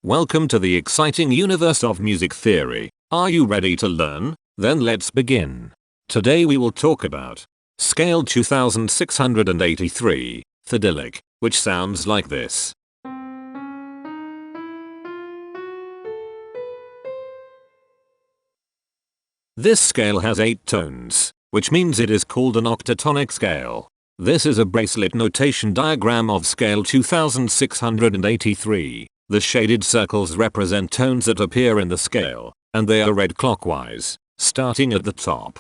Welcome to the exciting universe of music theory. Are you ready to learn? Then let's begin. Today we will talk about scale 2683, Thodyllic, which sounds like this. This scale has 8 tones, which means it is called an octatonic scale. This is a bracelet notation diagram of scale 2683. The shaded circles represent tones that appear in the scale, and they are read clockwise, starting at the top.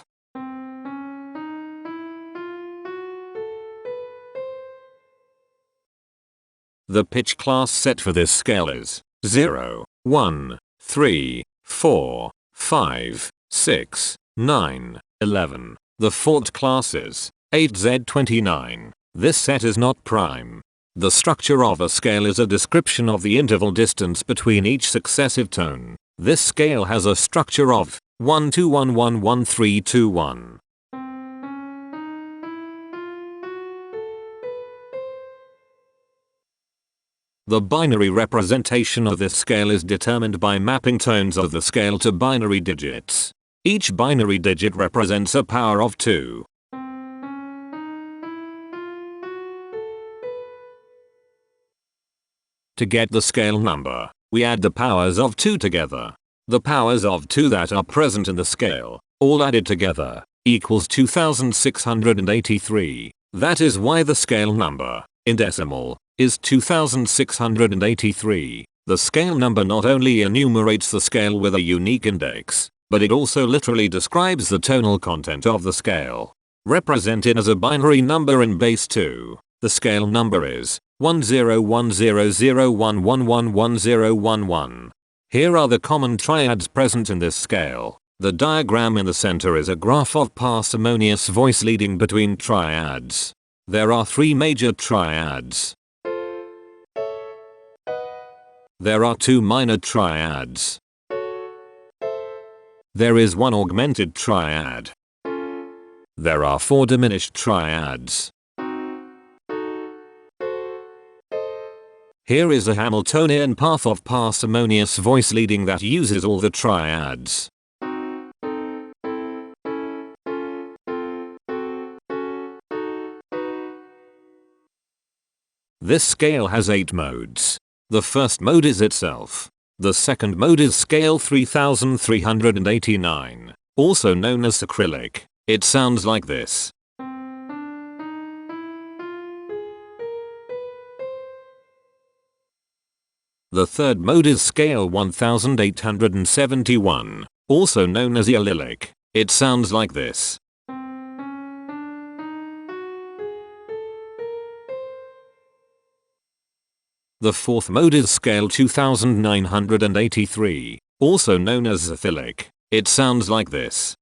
The pitch class set for this scale is 0, 1, 3, 4, 5, 6, 9, 11. The fourth class is 8Z29. This set is not prime. The structure of a scale is a description of the interval distance between each successive tone. This scale has a structure of 1 2 1 1 1 3 2 1. The binary representation of this scale is determined by mapping tones of the scale to binary digits. Each binary digit represents a power of 2. To get the scale number, we add the powers of 2 together. The powers of 2 that are present in the scale, all added together, equals 2683. That is why the scale number, in decimal, is 2683. The scale number not only enumerates the scale with a unique index, but it also literally describes the tonal content of the scale. Represented as a binary number in base 2, the scale number is 101001111011. Here are the common triads present in this scale. The diagram in the center is a graph of parsimonious voice leading between triads. There are 3 major triads. There are 2 minor triads. There is 1 augmented triad. There are 4 diminished triads. Here is a Hamiltonian path of parsimonious voice leading that uses all the triads. This scale has 8 modes. The first mode is itself. The second mode is scale 3389, also known as acrylic. It sounds like this. The third mode is scale 1871, also known as Thodyllic. It sounds like this. The fourth mode is scale 2983, also known as Thodyllic. It sounds like this.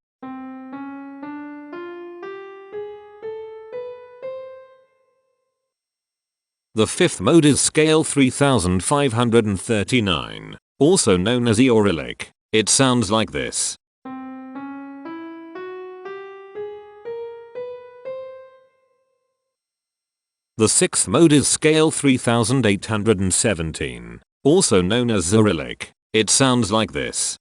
The fifth mode is scale 3539, also known as Thodyllic. It sounds like this. The sixth mode is scale 3817, also known as Thodyllic. It sounds like this.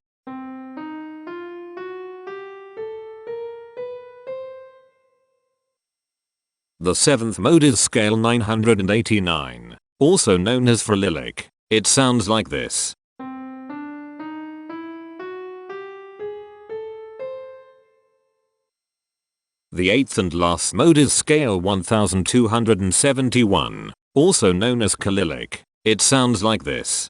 The seventh mode is scale 989, also known as Thodyllic. It sounds like this. The eighth and last mode is scale 1271, also known as cohemitones. It sounds like this.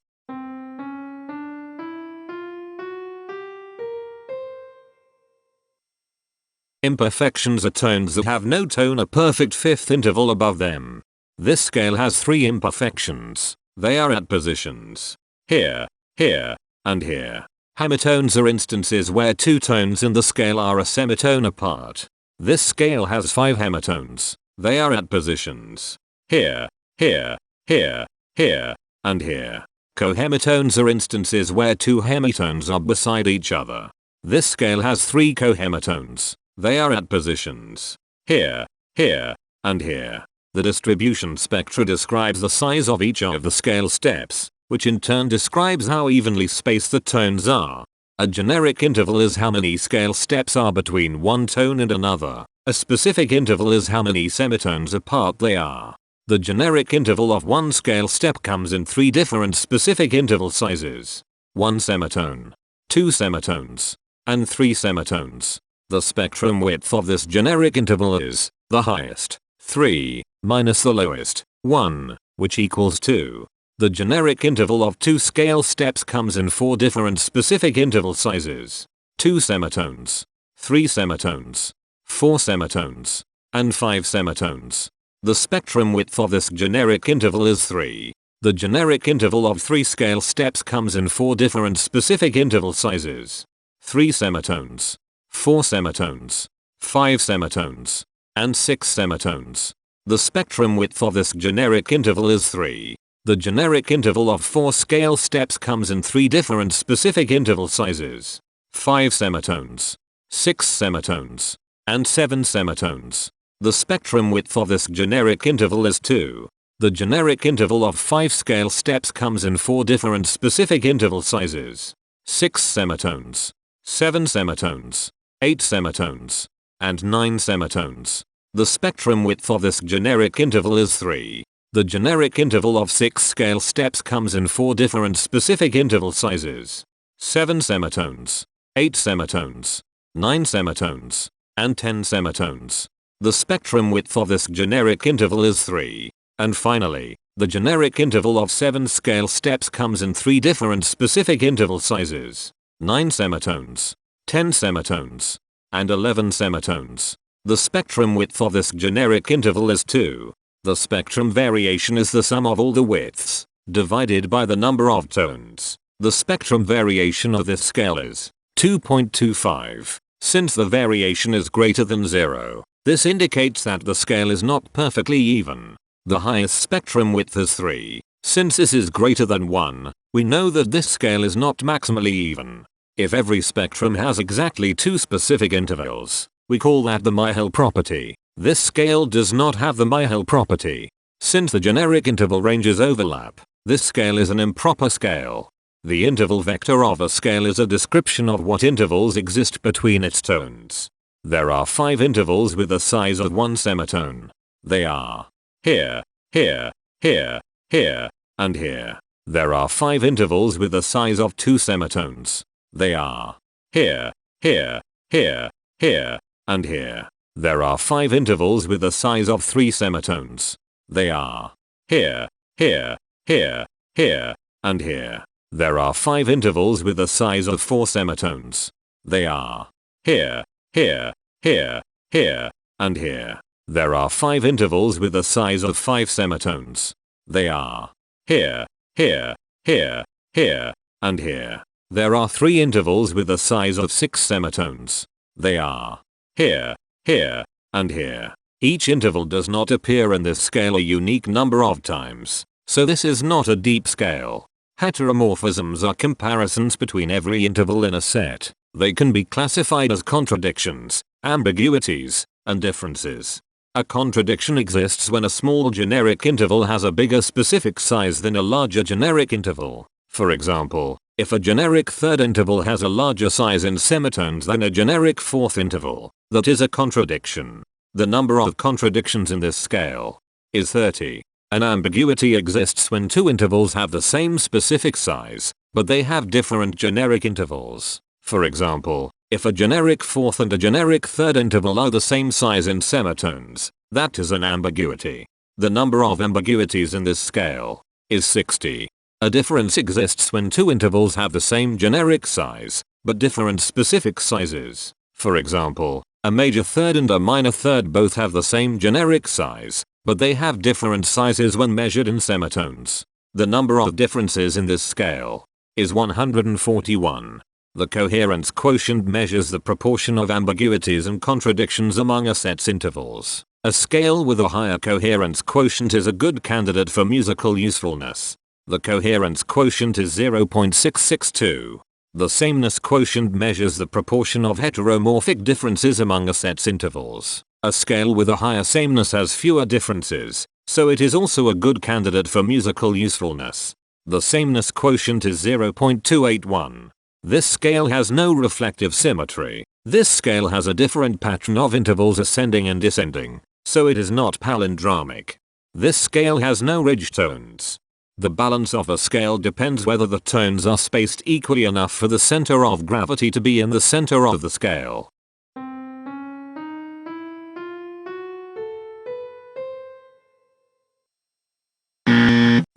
Imperfections are tones that have no tone a perfect fifth interval above them. This scale has 3 imperfections. They are at positions here, here, and here. Hemitones are instances where 2 tones in the scale are a semitone apart. This scale has 5 hemitones. They are at positions here, here, here, here, and here. Cohemitones are instances where 2 hemitones are beside each other. This scale has 3 cohemitones. They are at positions here, here, and here. The distribution spectra describes the size of each of the scale steps. which in turn describes how evenly spaced the tones are. A generic interval is how many scale steps are between one tone and another. A specific interval is how many semitones apart they are. The generic interval of one scale step comes in 3 different specific interval sizes: 1 semitone, 2 semitones, and 3 semitones. The spectrum width of this generic interval is the highest, 3, minus the lowest, 1, which equals 2. The generic interval of 2 scale steps comes in 4 different specific interval sizes: 2 semitones, 3 semitones, 4 semitones, and 5 semitones. The spectrum width of this generic interval is 3. The generic interval of 3 scale steps comes in 4 different specific interval sizes: 3 semitones, 4 semitones, 5 semitones, and 6 semitones. The spectrum width of this generic interval is 3. The generic interval of 4 scale steps comes in 3 different specific interval sizes: 5 semitones, 6 semitones, and 7 semitones. The spectrum width of this generic interval is 2. The generic interval of 5 scale steps comes in 4 different specific interval sizes: 6 semitones, 7 semitones, 8 semitones, and 9 semitones. The spectrum width of this generic interval is 3. The generic interval of 6 scale steps comes in 4 different specific interval sizes: 7 semitones, 8 semitones, 9 semitones, and 10 semitones. The spectrum width of this generic interval is 3. And finally, the generic interval of 7 scale steps comes in 3 different specific interval sizes: 9 semitones, 10 semitones, and 11 semitones. The spectrum width of this generic interval is 2. The spectrum variation is the sum of all the widths, divided by the number of tones. The spectrum variation of this scale is 2.25. Since the variation is greater than 0, this indicates that the scale is not perfectly even. The highest spectrum width is 3. Since this is greater than 1, we know that this scale is not maximally even. If every spectrum has exactly 2 specific intervals, we call that the Myhill property. This scale does not have the Myhill property. Since the generic interval ranges overlap, this scale is an improper scale. The interval vector of a scale is a description of what intervals exist between its tones. There are 5 intervals with the size of 1 semitone. They are here, here, here, here, and here. There are 5 intervals with the size of 2 semitones. They are here, here, here, here, and here. There are 5 intervals with the size of 3 semitones. They are here, here, here, here, and here. There are 5 intervals with the size of 4 semitones. They are here, here, here, here, and here. There are 5 intervals with the size of 5 semitones. They are here, here, here, here, and here. There are 3 intervals with the size of 6 semitones. They are here, here, and here. Each interval does not appear in this scale a unique number of times, so this is not a deep scale. Heteromorphisms are comparisons between every interval in a set. They can be classified as contradictions, ambiguities, and differences. A contradiction exists when a small generic interval has a bigger specific size than a larger generic interval. For example, if a generic third interval has a larger size in semitones than a generic fourth interval, that is a contradiction. The number of contradictions in this scale is 30. An ambiguity exists when 2 intervals have the same specific size, but they have different generic intervals. For example, if a generic fourth and a generic third interval are the same size in semitones, that is an ambiguity. The number of ambiguities in this scale is 60. A difference exists when 2 intervals have the same generic size, but different specific sizes. For example, a major third and a minor third both have the same generic size, but they have different sizes when measured in semitones. The number of differences in this scale is 141. The coherence quotient measures the proportion of ambiguities and contradictions among a set's intervals. A scale with a higher coherence quotient is a good candidate for musical usefulness. The coherence quotient is 0.662. The sameness quotient measures the proportion of heteromorphic differences among a set's intervals. A scale with a higher sameness has fewer differences, so it is also a good candidate for musical usefulness. The sameness quotient is 0.281. This scale has no reflective symmetry. This scale has a different pattern of intervals ascending and descending, so it is not palindromic. This scale has no ridge tones. The balance of a scale depends whether the tones are spaced equally enough for the center of gravity to be in the center of the scale.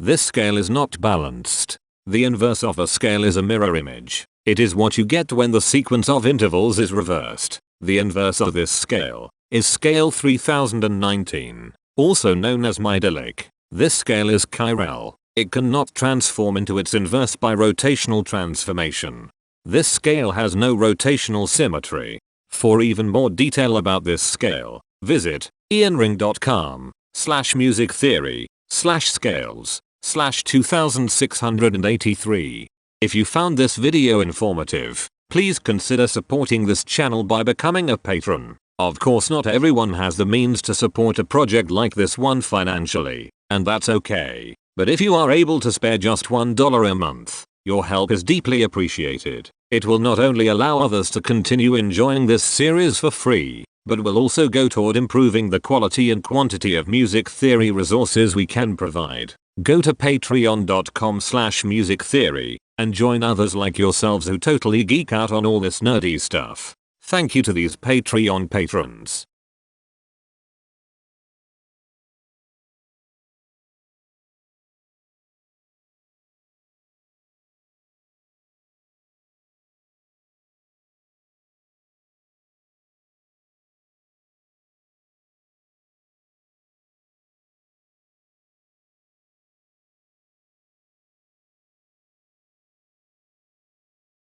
This scale is not balanced. The inverse of a scale is a mirror image. It is what you get when the sequence of intervals is reversed. The inverse of this scale is scale 3019, also known as Thodyllic. This scale is chiral. It cannot transform into its inverse by rotational transformation. This scale has no rotational symmetry. For even more detail about this scale, visit ianring.com/musictheory/scales/2683. If you found this video informative, please consider supporting this channel by becoming a patron. Of course, not everyone has the means to support a project like this one financially, and that's okay. But if you are able to spare just $1 a month, your help is deeply appreciated. It will not only allow others to continue enjoying this series for free, but will also go toward improving the quality and quantity of music theory resources we can provide. Go to patreon.com/musictheory and join others like yourselves who totally geek out on all this nerdy stuff. Thank you to these Patreon patrons.